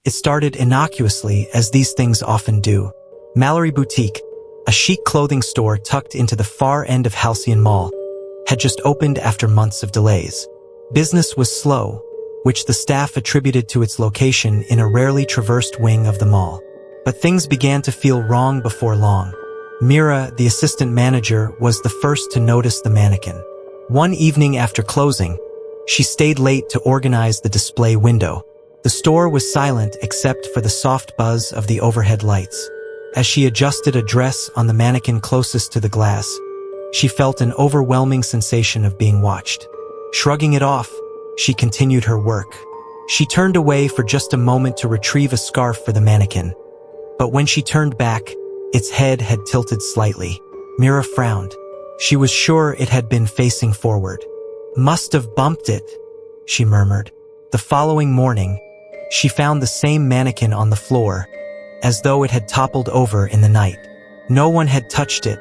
It started innocuously, as these things often do. Mallory Boutique, a chic clothing store tucked into the far end of Halcyon Mall, had just opened after months of delays. Business was slow, which the staff attributed to its location in a rarely traversed wing of the mall. But things began to feel wrong before long. Mira, the assistant manager, was the first to notice the mannequin. One evening after closing, she stayed late to organize the display window. The store was silent except for the soft buzz of the overhead lights. As she adjusted a dress on the mannequin closest to the glass, she felt an overwhelming sensation of being watched. Shrugging it off, she continued her work. She turned away for just a moment to retrieve a scarf for the mannequin. But when she turned back, its head had tilted slightly. Mira frowned. She was sure it had been facing forward. "Must have bumped it," she murmured. The following morning, she found the same mannequin on the floor, as though it had toppled over in the night. No one had touched it,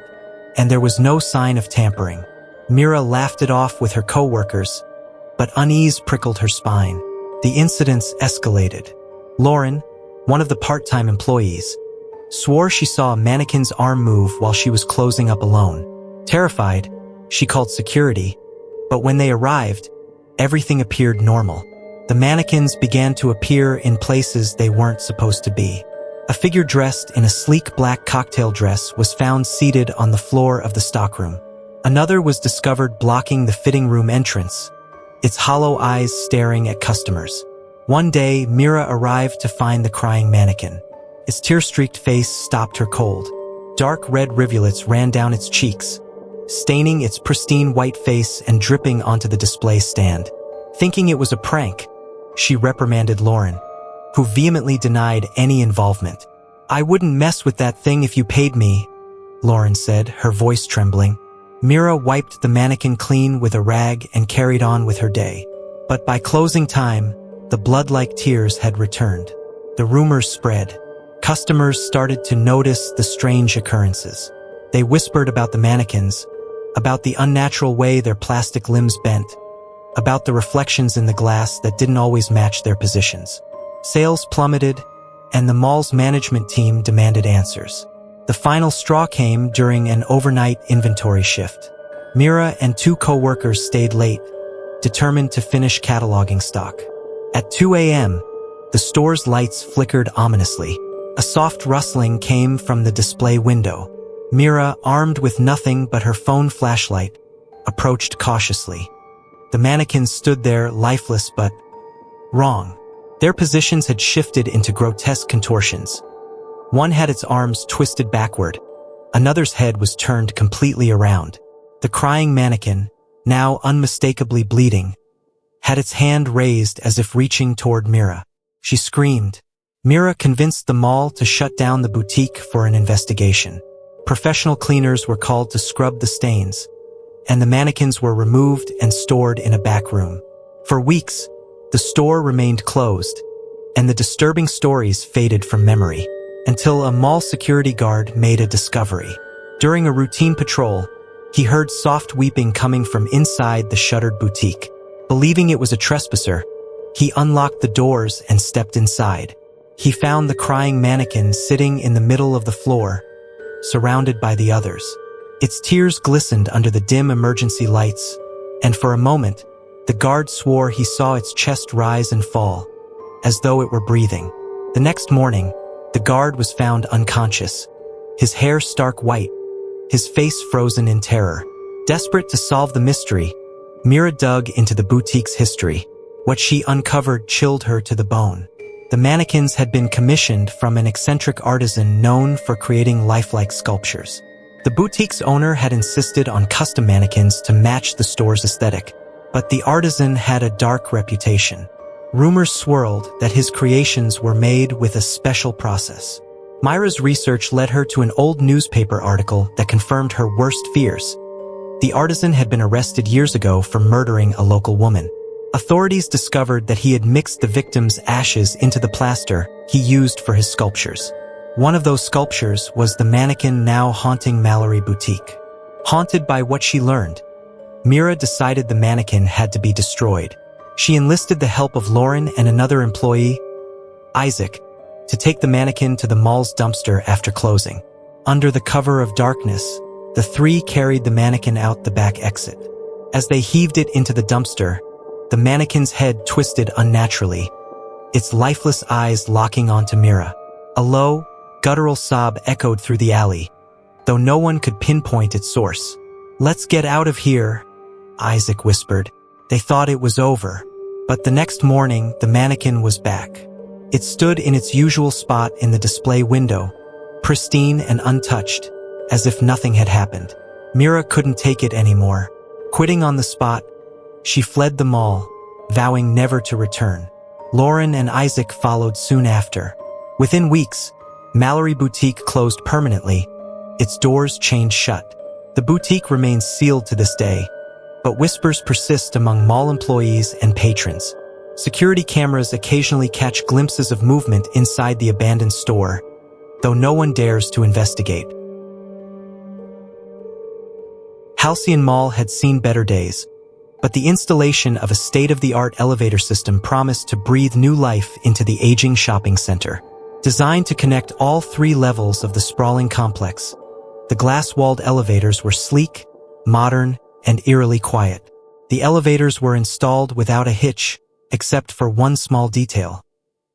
and there was no sign of tampering. Mira laughed it off with her co-workers, but unease prickled her spine. The incidents escalated. Lauren, one of the part-time employees, swore she saw a mannequin's arm move while she was closing up alone. Terrified, she called security, but when they arrived, everything appeared normal. The mannequins began to appear in places they weren't supposed to be. A figure dressed in a sleek black cocktail dress was found seated on the floor of the stockroom. Another was discovered blocking the fitting room entrance, its hollow eyes staring at customers. One day, Mira arrived to find the crying mannequin. Its tear-streaked face stopped her cold. Dark red rivulets ran down its cheeks, staining its pristine white face and dripping onto the display stand. Thinking it was a prank, she reprimanded Lauren, who vehemently denied any involvement. "I wouldn't mess with that thing if you paid me," Lauren said, her voice trembling. Mira wiped the mannequin clean with a rag and carried on with her day. But by closing time, the blood-like tears had returned. The rumors spread. Customers started to notice the strange occurrences. They whispered about the mannequins, about the unnatural way their plastic limbs bent, about the reflections in the glass that didn't always match their positions. Sales plummeted, and the mall's management team demanded answers. The final straw came during an overnight inventory shift. Mira and two co-workers stayed late, determined to finish cataloging stock. At 2 a.m., the store's lights flickered ominously. A soft rustling came from the display window. Mira, armed with nothing but her phone flashlight, approached cautiously. The mannequins stood there, lifeless but wrong. Their positions had shifted into grotesque contortions. One had its arms twisted backward. Another's head was turned completely around. The crying mannequin, now unmistakably bleeding, had its hand raised as if reaching toward Mira. She screamed. Mira convinced the mall to shut down the boutique for an investigation. Professional cleaners were called to scrub the stains, and the mannequins were removed and stored in a back room. For weeks, the store remained closed, and the disturbing stories faded from memory, until a mall security guard made a discovery. During a routine patrol, he heard soft weeping coming from inside the shuttered boutique. Believing it was a trespasser, he unlocked the doors and stepped inside. He found the crying mannequin sitting in the middle of the floor, surrounded by the others. Its tears glistened under the dim emergency lights, and for a moment, the guard swore he saw its chest rise and fall, as though it were breathing. The next morning, the guard was found unconscious, his hair stark white, his face frozen in terror. Desperate to solve the mystery, Mira dug into the boutique's history. What she uncovered chilled her to the bone. The mannequins had been commissioned from an eccentric artisan known for creating lifelike sculptures. The boutique's owner had insisted on custom mannequins to match the store's aesthetic, but the artisan had a dark reputation. Rumors swirled that his creations were made with a special process. Myra's research led her to an old newspaper article that confirmed her worst fears. The artisan had been arrested years ago for murdering a local woman. Authorities discovered that he had mixed the victim's ashes into the plaster he used for his sculptures. One of those sculptures was the mannequin now haunting Mallory Boutique. Haunted by what she learned, Mira decided the mannequin had to be destroyed. She enlisted the help of Lauren and another employee, Isaac, to take the mannequin to the mall's dumpster after closing. Under the cover of darkness, the three carried the mannequin out the back exit. As they heaved it into the dumpster, the mannequin's head twisted unnaturally, its lifeless eyes locking onto Mira. A low, guttural sob echoed through the alley, though no one could pinpoint its source. "Let's get out of here," Isaac whispered. They thought it was over, but the next morning the mannequin was back. It stood in its usual spot in the display window, pristine and untouched, as if nothing had happened. Mira couldn't take it anymore. Quitting on the spot, she fled the mall, vowing never to return. Lauren and Isaac followed soon after. Within weeks, Mallory Boutique closed permanently, its doors chained shut. The boutique remains sealed to this day, but whispers persist among mall employees and patrons. Security cameras occasionally catch glimpses of movement inside the abandoned store, though no one dares to investigate. Halcyon Mall had seen better days, but the installation of a state-of-the-art elevator system promised to breathe new life into the aging shopping center. Designed to connect all three levels of the sprawling complex, the glass-walled elevators were sleek, modern, and eerily quiet. The elevators were installed without a hitch, except for one small detail: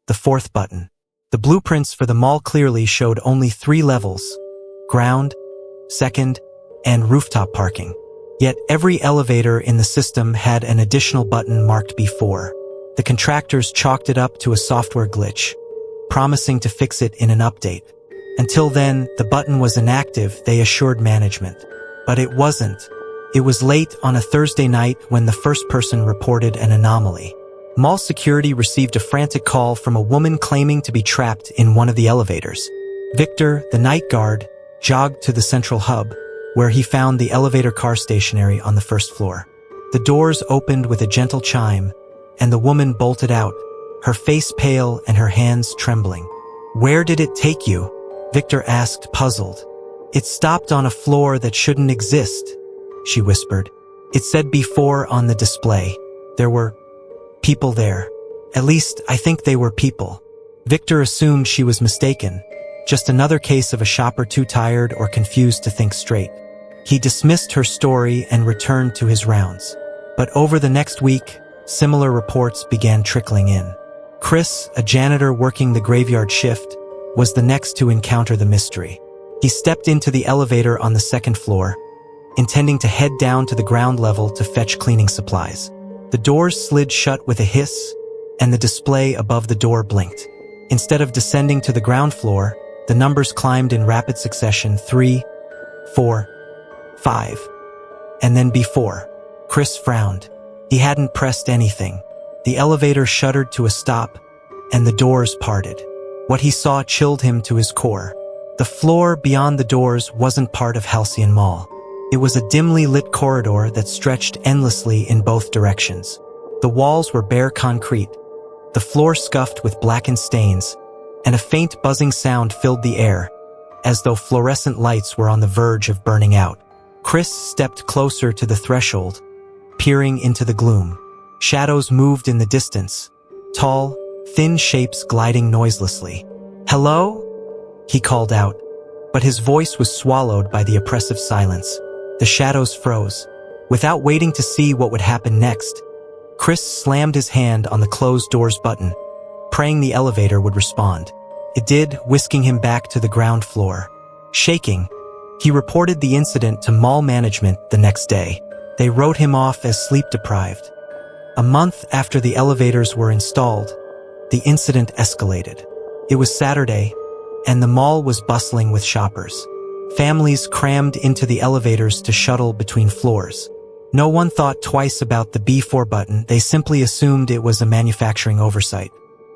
the fourth button. The blueprints for the mall clearly showed only 3 levels: ground, second, and rooftop parking. Yet every elevator in the system had an additional button marked B4. The contractors chalked it up to a software glitch, promising to fix it in an update. Until then, the button was inactive, they assured management. But it wasn't. It was late on a Thursday night when the first person reported an anomaly. Mall security received a frantic call from a woman claiming to be trapped in one of the elevators. Victor, the night guard, jogged to the central hub, where he found the elevator car stationary on the first floor. The doors opened with a gentle chime, and the woman bolted out, her face pale and her hands trembling. "Where did it take you?" Victor asked, puzzled. "It stopped on a floor that shouldn't exist," she whispered. "It said before on the display. There were people there. At least, I think they were people." Victor assumed she was mistaken, just another case of a shopper too tired or confused to think straight. He dismissed her story and returned to his rounds. But over the next week, similar reports began trickling in. Chris, a janitor working the graveyard shift, was the next to encounter the mystery. He stepped into the elevator on the second floor, intending to head down to the ground level to fetch cleaning supplies. The doors slid shut with a hiss, and the display above the door blinked. Instead of descending to the ground floor, the numbers climbed in rapid succession: 3, 4, 5, and then B4. Chris frowned. He hadn't pressed anything. The elevator shuddered to a stop, and the doors parted. What he saw chilled him to his core. The floor beyond the doors wasn't part of Halcyon Mall. It was a dimly lit corridor that stretched endlessly in both directions. The walls were bare concrete, the floor scuffed with blackened stains, and a faint buzzing sound filled the air, as though fluorescent lights were on the verge of burning out. Chris stepped closer to the threshold, peering into the gloom. Shadows moved in the distance, tall, thin shapes gliding noiselessly. "Hello?" he called out, but his voice was swallowed by the oppressive silence. The shadows froze. Without waiting to see what would happen next, Chris slammed his hand on the closed doors button, praying the elevator would respond. It did, whisking him back to the ground floor. Shaking, he reported the incident to mall management the next day. They wrote him off as sleep-deprived. A month after the elevators were installed, the incident escalated. It was Saturday, and the mall was bustling with shoppers. Families crammed into the elevators to shuttle between floors. No one thought twice about the B4 button, they simply assumed it was a manufacturing oversight.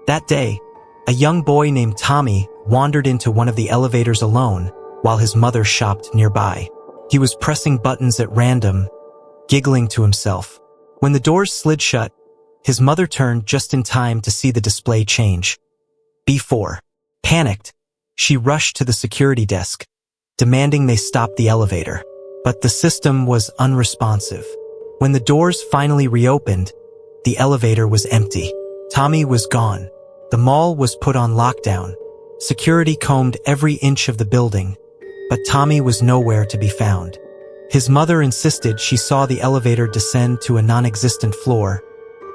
That day, a young boy named Tommy wandered into one of the elevators alone while his mother shopped nearby. He was pressing buttons at random, giggling to himself. When the doors slid shut, his mother turned just in time to see the display change. B4. Panicked, she rushed to the security desk, demanding they stop the elevator. But the system was unresponsive. When the doors finally reopened, the elevator was empty. Tommy was gone. The mall was put on lockdown. Security combed every inch of the building, but Tommy was nowhere to be found. His mother insisted she saw the elevator descend to a non-existent floor,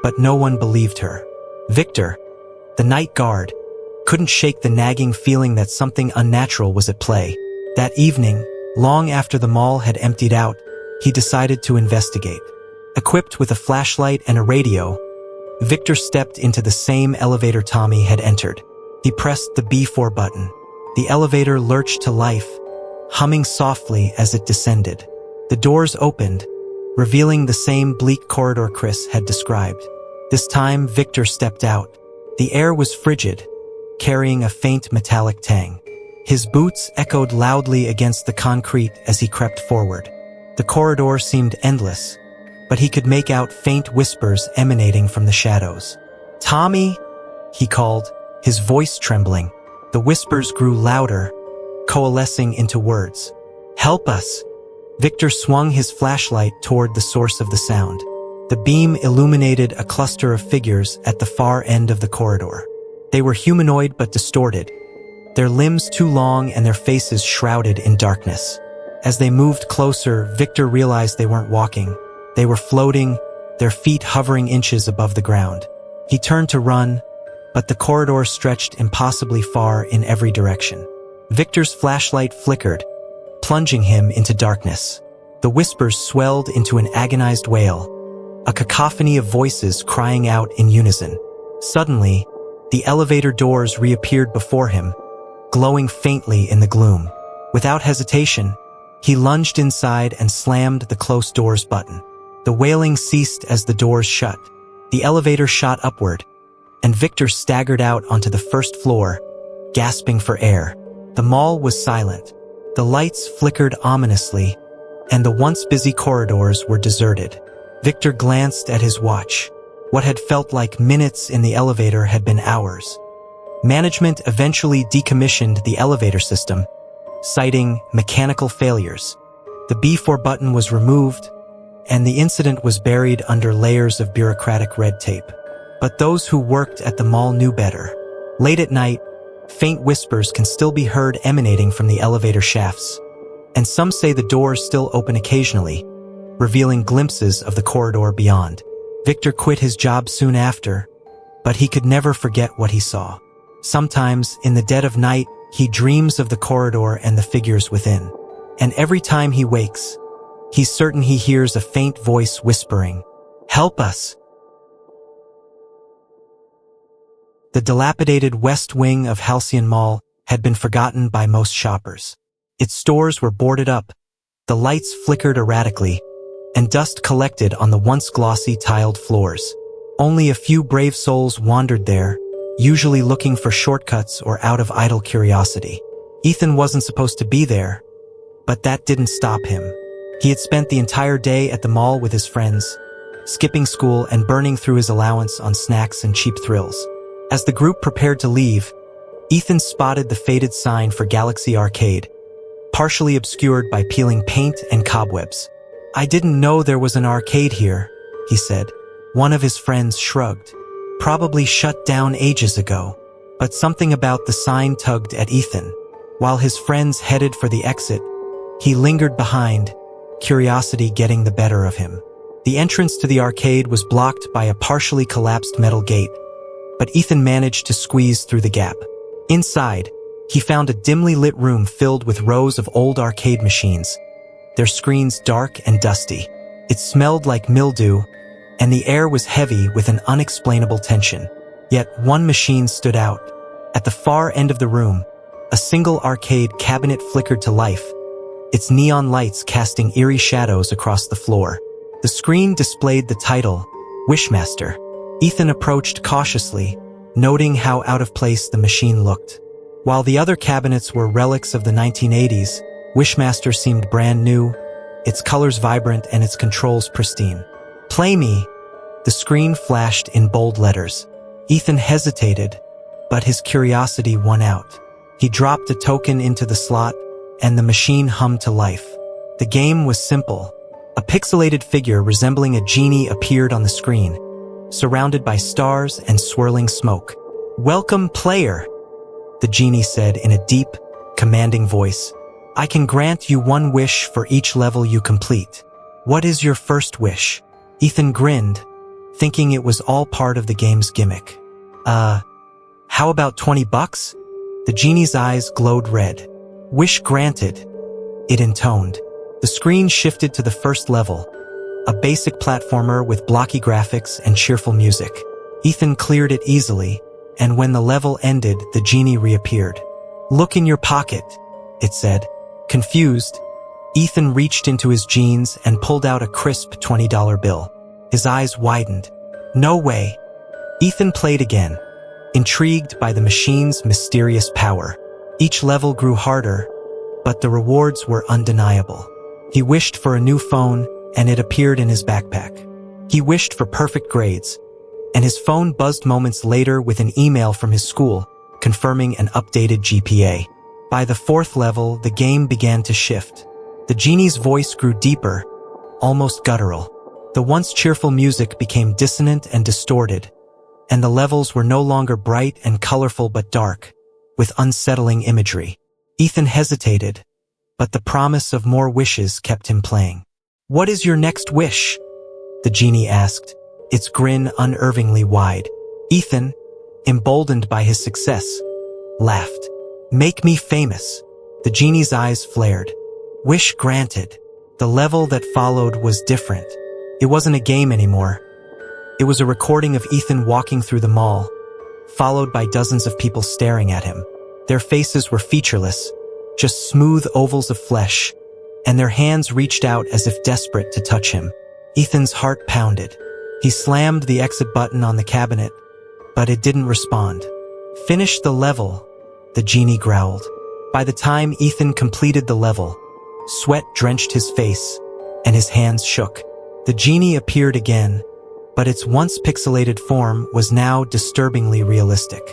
but no one believed her. Victor, the night guard, couldn't shake the nagging feeling that something unnatural was at play. That evening, long after the mall had emptied out, he decided to investigate. Equipped with a flashlight and a radio, Victor stepped into the same elevator Tommy had entered. He pressed the B4 button. The elevator lurched to life, humming softly as it descended. The doors opened, revealing the same bleak corridor Chris had described. This time, Victor stepped out. The air was frigid, carrying a faint metallic tang. His boots echoed loudly against the concrete as he crept forward. The corridor seemed endless, but he could make out faint whispers emanating from the shadows. "Tommy," he called, his voice trembling. The whispers grew louder, coalescing into words. "Help us." Victor swung his flashlight toward the source of the sound. The beam illuminated a cluster of figures at the far end of the corridor. They were humanoid but distorted, their limbs too long and their faces shrouded in darkness. As they moved closer, Victor realized they weren't walking. They were floating, their feet hovering inches above the ground. He turned to run, but the corridor stretched impossibly far in every direction. Victor's flashlight flickered, plunging him into darkness. The whispers swelled into an agonized wail, a cacophony of voices crying out in unison. Suddenly, the elevator doors reappeared before him, glowing faintly in the gloom. Without hesitation, he lunged inside and slammed the close doors button. The wailing ceased as the doors shut. The elevator shot upward, and Victor staggered out onto the first floor, gasping for air. The mall was silent. The lights flickered ominously, and the once busy corridors were deserted. Victor glanced at his watch. What had felt like minutes in the elevator had been hours. Management eventually decommissioned the elevator system, citing mechanical failures. The B4 button was removed, and the incident was buried under layers of bureaucratic red tape. But those who worked at the mall knew better. Late at night, faint whispers can still be heard emanating from the elevator shafts, and some say the doors still open occasionally, revealing glimpses of the corridor beyond. Victor quit his job soon after, but he could never forget what he saw. Sometimes, in the dead of night, he dreams of the corridor and the figures within. And every time he wakes, he's certain he hears a faint voice whispering, "Help us." The dilapidated west wing of Halcyon Mall had been forgotten by most shoppers. Its stores were boarded up, the lights flickered erratically, and dust collected on the once glossy tiled floors. Only a few brave souls wandered there, usually looking for shortcuts or out of idle curiosity. Ethan wasn't supposed to be there, but that didn't stop him. He had spent the entire day at the mall with his friends, skipping school and burning through his allowance on snacks and cheap thrills. As the group prepared to leave, Ethan spotted the faded sign for Galaxy Arcade, partially obscured by peeling paint and cobwebs. "I didn't know there was an arcade here," he said. One of his friends shrugged. "Probably shut down ages ago." But something about the sign tugged at Ethan. While his friends headed for the exit, he lingered behind, curiosity getting the better of him. The entrance to the arcade was blocked by a partially collapsed metal gate, but Ethan managed to squeeze through the gap. Inside, he found a dimly lit room filled with rows of old arcade machines, their screens dark and dusty. It smelled like mildew, and the air was heavy with an unexplainable tension. Yet one machine stood out. At the far end of the room, a single arcade cabinet flickered to life, its neon lights casting eerie shadows across the floor. The screen displayed the title, Wishmaster. Ethan approached cautiously, noting how out of place the machine looked. While the other cabinets were relics of the 1980s, Wishmaster seemed brand new, its colors vibrant and its controls pristine. "Play me," the screen flashed in bold letters. Ethan hesitated, but his curiosity won out. He dropped a token into the slot, and the machine hummed to life. The game was simple. A pixelated figure resembling a genie appeared on the screen, surrounded by stars and swirling smoke. "Welcome, player," the genie said in a deep, commanding voice. "I can grant you one wish for each level you complete. What is your first wish?" Ethan grinned, thinking it was all part of the game's gimmick. How about $20? The genie's eyes glowed red. "Wish granted," it intoned. The screen shifted to the first level, a basic platformer with blocky graphics and cheerful music. Ethan cleared it easily, and when the level ended, the genie reappeared. "Look in your pocket," it said. Confused, Ethan reached into his jeans and pulled out a crisp $20 bill. His eyes widened. "No way." Ethan played again, intrigued by the machine's mysterious power. Each level grew harder, but the rewards were undeniable. He wished for a new phone, and it appeared in his backpack. He wished for perfect grades, and his phone buzzed moments later with an email from his school, confirming an updated GPA. By the fourth level, the game began to shift. The genie's voice grew deeper, almost guttural. The once cheerful music became dissonant and distorted, and the levels were no longer bright and colorful but dark, with unsettling imagery. Ethan hesitated, but the promise of more wishes kept him playing. "What is your next wish?" the genie asked, its grin unnervingly wide. Ethan, emboldened by his success, laughed. "Make me famous." The genie's eyes flared. Wish granted. The level that followed was different. It wasn't a game anymore. It was a recording of Ethan walking through the mall, followed by dozens of people staring at him. Their faces were featureless, just smooth ovals of flesh, and their hands reached out as if desperate to touch him. Ethan's heart pounded. He slammed the exit button on the cabinet, but it didn't respond. "Finish the level," the genie growled. By the time Ethan completed the level, sweat drenched his face, and his hands shook. The genie appeared again, but its once pixelated form was now disturbingly realistic.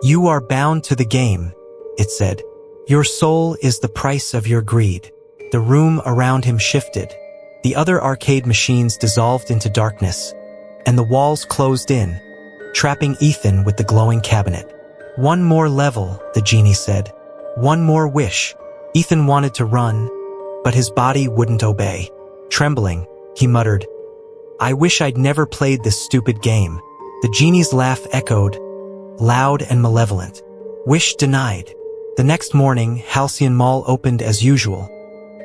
"You are bound to the game," it said. "Your soul is the price of your greed." The room around him shifted. The other arcade machines dissolved into darkness, and the walls closed in, trapping Ethan with the glowing cabinet. "One more level," the genie said. "One more wish." Ethan wanted to run, but his body wouldn't obey. Trembling, he muttered, "I wish I'd never played this stupid game." The genie's laugh echoed, loud and malevolent. Wish denied. The next morning, Halcyon Mall opened as usual,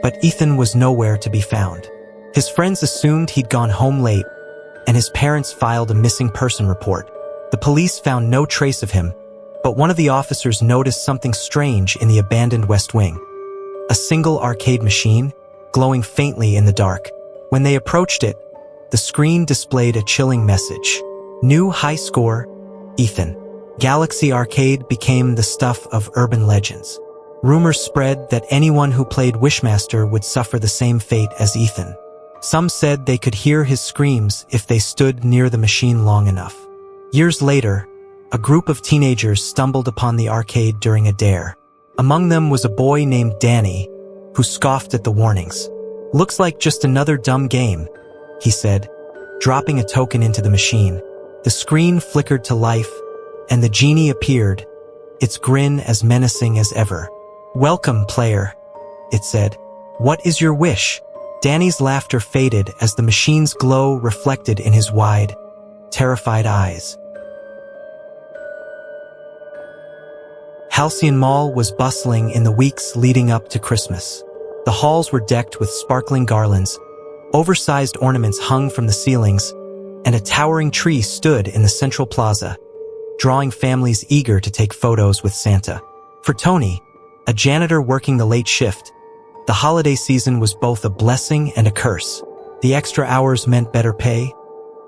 but Ethan was nowhere to be found. His friends assumed he'd gone home late, and his parents filed a missing person report. The police found no trace of him, but one of the officers noticed something strange in the abandoned West Wing. A single arcade machine, glowing faintly in the dark. When they approached it, the screen displayed a chilling message. New high score, Ethan. Galaxy Arcade became the stuff of urban legends. Rumors spread that anyone who played Wishmaster would suffer the same fate as Ethan. Some said they could hear his screams if they stood near the machine long enough. Years later, a group of teenagers stumbled upon the arcade during a dare. Among them was a boy named Danny, who scoffed at the warnings. "Looks like just another dumb game," he said, dropping a token into the machine. The screen flickered to life, and the genie appeared, its grin as menacing as ever. "Welcome, player," it said. "What is your wish?" Danny's laughter faded as the machine's glow reflected in his wide, terrified eyes. Halcyon Mall was bustling in the weeks leading up to Christmas. The halls were decked with sparkling garlands, oversized ornaments hung from the ceilings, and a towering tree stood in the central plaza, drawing families eager to take photos with Santa. For Tony, a janitor working the late shift, the holiday season was both a blessing and a curse. The extra hours meant better pay,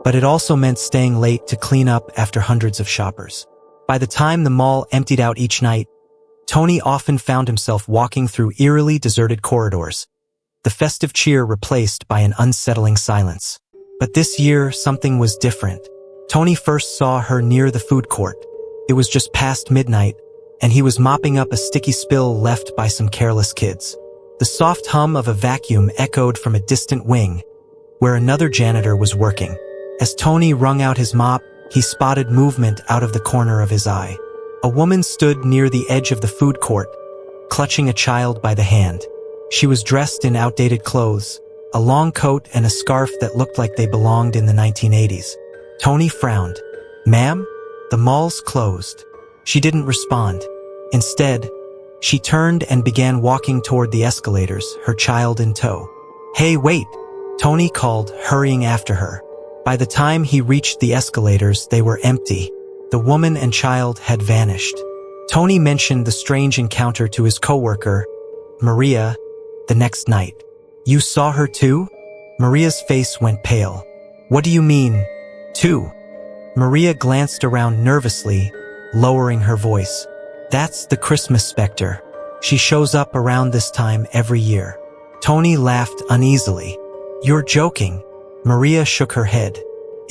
but it also meant staying late to clean up after hundreds of shoppers. By the time the mall emptied out each night, Tony often found himself walking through eerily deserted corridors, the festive cheer replaced by an unsettling silence. But this year, something was different. Tony first saw her near the food court. It was just past midnight, and he was mopping up a sticky spill left by some careless kids. The soft hum of a vacuum echoed from a distant wing, where another janitor was working. As Tony wrung out his mop, he spotted movement out of the corner of his eye. A woman stood near the edge of the food court, clutching a child by the hand. She was dressed in outdated clothes, a long coat and a scarf that looked like they belonged in the 1980s. Tony frowned. "Ma'am? The mall's closed." She didn't respond. Instead, she turned and began walking toward the escalators, her child in tow. "Hey, wait!" Tony called, hurrying after her. By the time he reached the escalators, they were empty. The woman and child had vanished. Tony mentioned the strange encounter to his coworker, Maria, the next night. "You saw her too?" Maria's face went pale. "What do you mean, too?" Maria glanced around nervously, lowering her voice. "That's the Christmas specter. She shows up around this time every year." Tony laughed uneasily. "You're joking." Maria shook her head.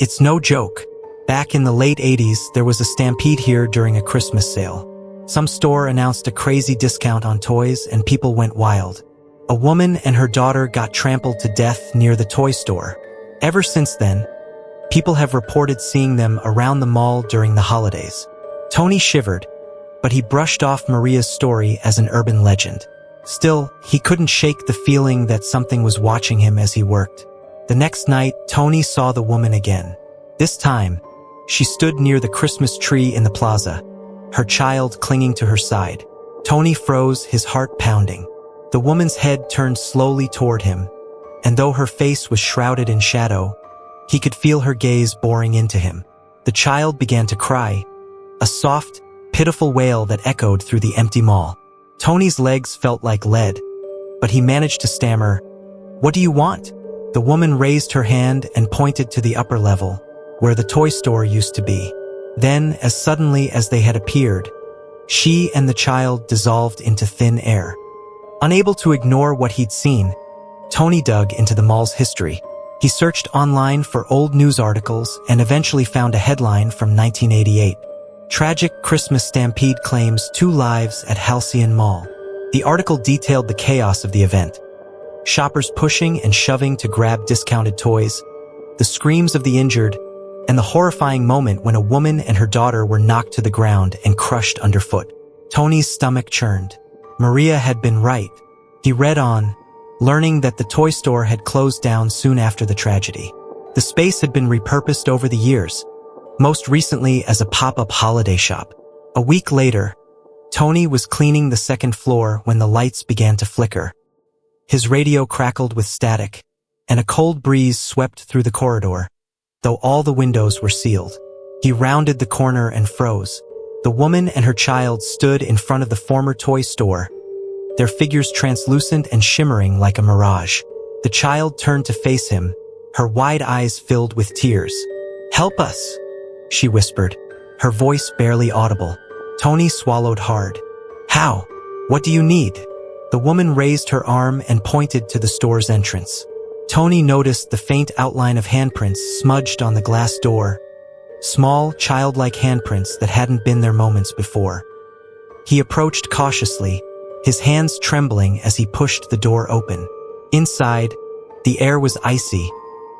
"It's no joke. Back in the late 80s, there was a stampede here during a Christmas sale. Some store announced a crazy discount on toys and people went wild. A woman and her daughter got trampled to death near the toy store. Ever since then, people have reported seeing them around the mall during the holidays." Tony shivered, but he brushed off Maria's story as an urban legend. Still, he couldn't shake the feeling that something was watching him as he worked. The next night, Tony saw the woman again. This time, she stood near the Christmas tree in the plaza, her child clinging to her side. Tony froze, his heart pounding. The woman's head turned slowly toward him, and though her face was shrouded in shadow, he could feel her gaze boring into him. The child began to cry, a soft, pitiful wail that echoed through the empty mall. Tony's legs felt like lead, but he managed to stammer, "What do you want?" The woman raised her hand and pointed to the upper level, where the toy store used to be. Then, as suddenly as they had appeared, she and the child dissolved into thin air. Unable to ignore what he'd seen, Tony dug into the mall's history. He searched online for old news articles and eventually found a headline from 1988. "Tragic Christmas Stampede Claims 2 Lives at Halcyon Mall." The article detailed the chaos of the event. Shoppers pushing and shoving to grab discounted toys, the screams of the injured, and the horrifying moment when a woman and her daughter were knocked to the ground and crushed underfoot. Tony's stomach churned. Maria had been right. He read on, learning that the toy store had closed down soon after the tragedy. The space had been repurposed over the years, most recently as a pop-up holiday shop. A week later, Tony was cleaning the second floor when the lights began to flicker. His radio crackled with static, and a cold breeze swept through the corridor, though all the windows were sealed. He rounded the corner and froze. The woman and her child stood in front of the former toy store, their figures translucent and shimmering like a mirage. The child turned to face him, her wide eyes filled with tears. "Help us," she whispered, her voice barely audible. Tony swallowed hard. "How? What do you need?" The woman raised her arm and pointed to the store's entrance. Tony noticed the faint outline of handprints smudged on the glass door, small, childlike handprints that hadn't been there moments before. He approached cautiously, his hands trembling as he pushed the door open. Inside, the air was icy,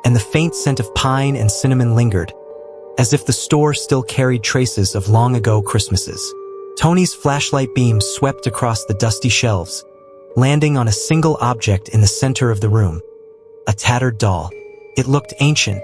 and the faint scent of pine and cinnamon lingered, as if the store still carried traces of long-ago Christmases. Tony's flashlight beam swept across the dusty shelves, landing on a single object in the center of the room, a tattered doll. It looked ancient,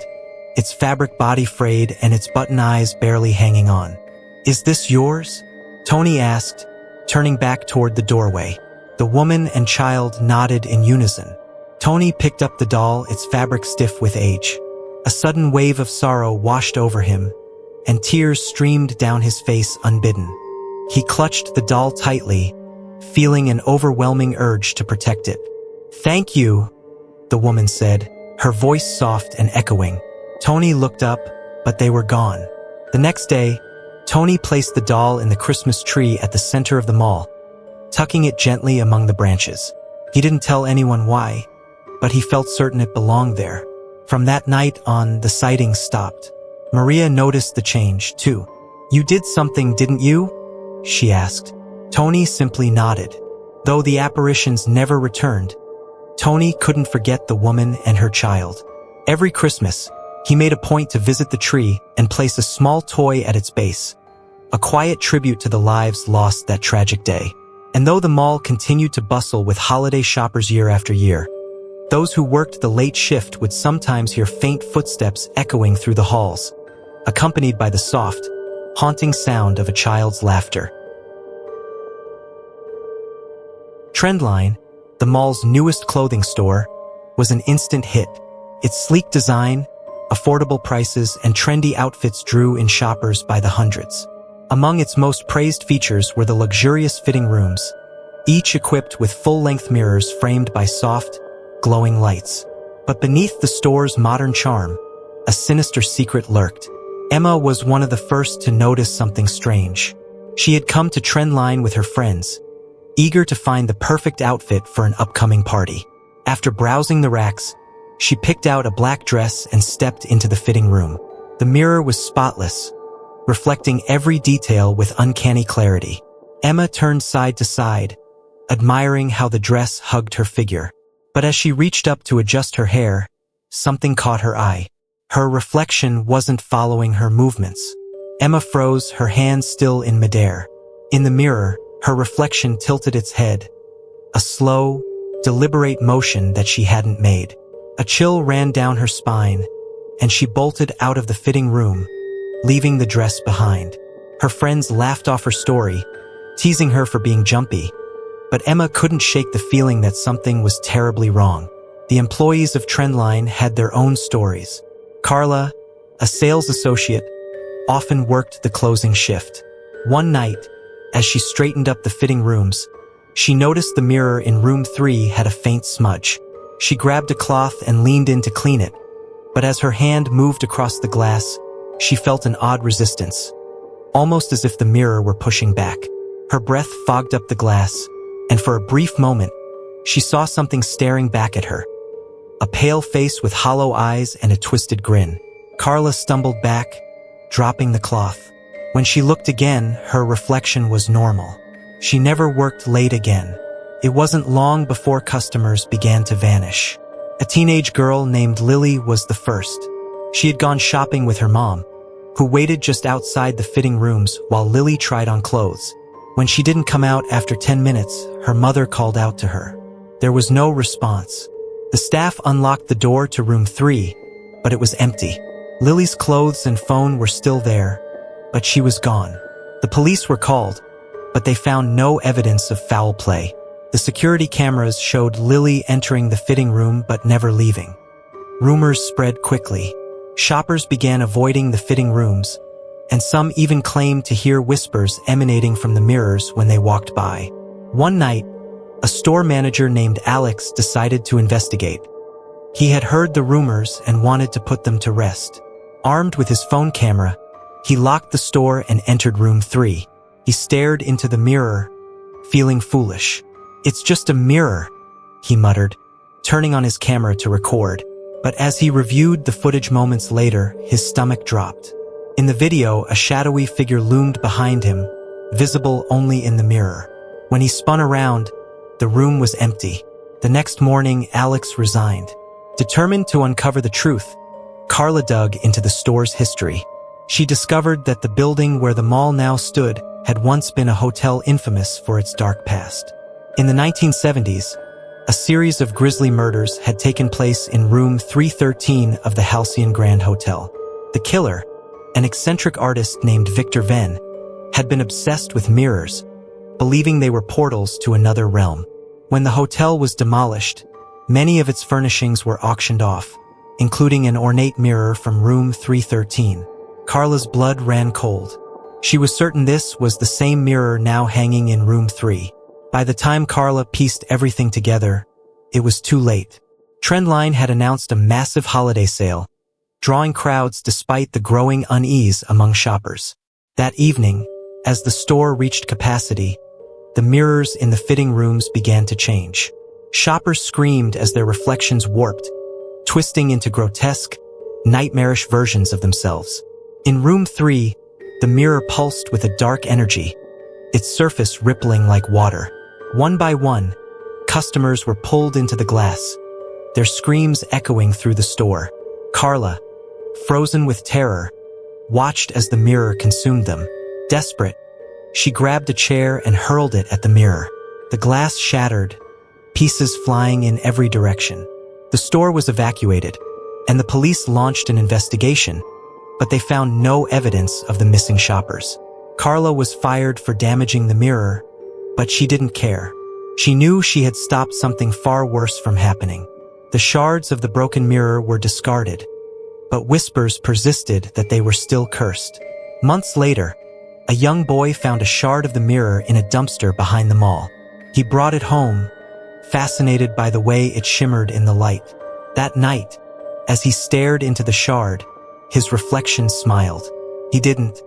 its fabric body frayed and its button eyes barely hanging on. "Is this yours?" Tony asked, turning back toward the doorway. The woman and child nodded in unison. Tony picked up the doll, its fabric stiff with age. A sudden wave of sorrow washed over him, and tears streamed down his face unbidden. He clutched the doll tightly, feeling an overwhelming urge to protect it. "Thank you," the woman said, her voice soft and echoing. Tony looked up, but they were gone. The next day, Tony placed the doll in the Christmas tree at the center of the mall, tucking it gently among the branches. He didn't tell anyone why, but he felt certain it belonged there. From that night on, the sightings stopped. Maria noticed the change, too. "You did something, didn't you?" she asked. Tony simply nodded. Though the apparitions never returned, Tony couldn't forget the woman and her child. Every Christmas, He made a point to visit the tree and place a small toy at its base, a quiet tribute to the lives lost that tragic day. And though the mall continued to bustle with holiday shoppers year after year, those who worked the late shift would sometimes hear faint footsteps echoing through the halls, accompanied by the soft, haunting sound of a child's laughter. Trendline, the mall's newest clothing store, was an instant hit. Its sleek design, affordable prices, and trendy outfits drew in shoppers by the hundreds. Among its most praised features were the luxurious fitting rooms, each equipped with full-length mirrors framed by soft, glowing lights. But beneath the store's modern charm, a sinister secret lurked. Emma was one of the first to notice something strange. She had come to Trendline with her friends, eager to find the perfect outfit for an upcoming party. After browsing the racks, she picked out a black dress and stepped into the fitting room. The mirror was spotless, reflecting every detail with uncanny clarity. Emma turned side to side, admiring how the dress hugged her figure. But as she reached up to adjust her hair, something caught her eye. Her reflection wasn't following her movements. Emma froze, her hands still in midair. In the mirror, her reflection tilted its head, a slow, deliberate motion that she hadn't made. A chill ran down her spine, and she bolted out of the fitting room, leaving the dress behind. Her friends laughed off her story, teasing her for being jumpy, but Emma couldn't shake the feeling that something was terribly wrong. The employees of Trendline had their own stories. Carla, a sales associate, often worked the closing shift. One night, as she straightened up the fitting rooms, she noticed the mirror in room 3 had a faint smudge. She grabbed a cloth and leaned in to clean it, but as her hand moved across the glass, she felt an odd resistance, almost as if the mirror were pushing back. Her breath fogged up the glass, and for a brief moment, she saw something staring back at her. A pale face with hollow eyes and a twisted grin. Carla stumbled back, dropping the cloth. When she looked again, her reflection was normal. She never worked late again. It wasn't long before customers began to vanish. A teenage girl named Lily was the first. She had gone shopping with her mom, who waited just outside the fitting rooms while Lily tried on clothes. When she didn't come out after 10 minutes, her mother called out to her. There was no response. The staff unlocked the door to room 3, but it was empty. Lily's clothes and phone were still there, but she was gone. The police were called, but they found no evidence of foul play. The security cameras showed Lily entering the fitting room but never leaving. Rumors spread quickly. Shoppers began avoiding the fitting rooms, and some even claimed to hear whispers emanating from the mirrors when they walked by. One night, a store manager named Alex decided to investigate. He had heard the rumors and wanted to put them to rest. Armed with his phone camera, he locked the store and entered room 3. He stared into the mirror, feeling foolish. "It's just a mirror," he muttered, turning on his camera to record. But as he reviewed the footage moments later, his stomach dropped. In the video, a shadowy figure loomed behind him, visible only in the mirror. When he spun around, the room was empty. The next morning, Alex resigned. Determined to uncover the truth, Carla dug into the store's history. She discovered that the building where the mall now stood had once been a hotel infamous for its dark past. In the 1970s, a series of grisly murders had taken place in room 313 of the Halcyon Grand Hotel. The killer, an eccentric artist named Victor Venn, had been obsessed with mirrors, believing they were portals to another realm. When the hotel was demolished, many of its furnishings were auctioned off, including an ornate mirror from room 313. Carla's blood ran cold. She was certain this was the same mirror now hanging in room 3. By the time Carla pieced everything together, it was too late. Trendline had announced a massive holiday sale, drawing crowds despite the growing unease among shoppers. That evening, as the store reached capacity, the mirrors in the fitting rooms began to change. Shoppers screamed as their reflections warped, twisting into grotesque, nightmarish versions of themselves. In room 3, the mirror pulsed with a dark energy, its surface rippling like water. One by one, customers were pulled into the glass, their screams echoing through the store. Carla, frozen with terror, watched as the mirror consumed them. Desperate, she grabbed a chair and hurled it at the mirror. The glass shattered, pieces flying in every direction. The store was evacuated, and the police launched an investigation, but they found no evidence of the missing shoppers. Carla was fired for damaging the mirror, but she didn't care. She knew she had stopped something far worse from happening. The shards of the broken mirror were discarded, but whispers persisted that they were still cursed. Months later, a young boy found a shard of the mirror in a dumpster behind the mall. He brought it home, fascinated by the way it shimmered in the light. That night, as he stared into the shard, his reflection smiled. He didn't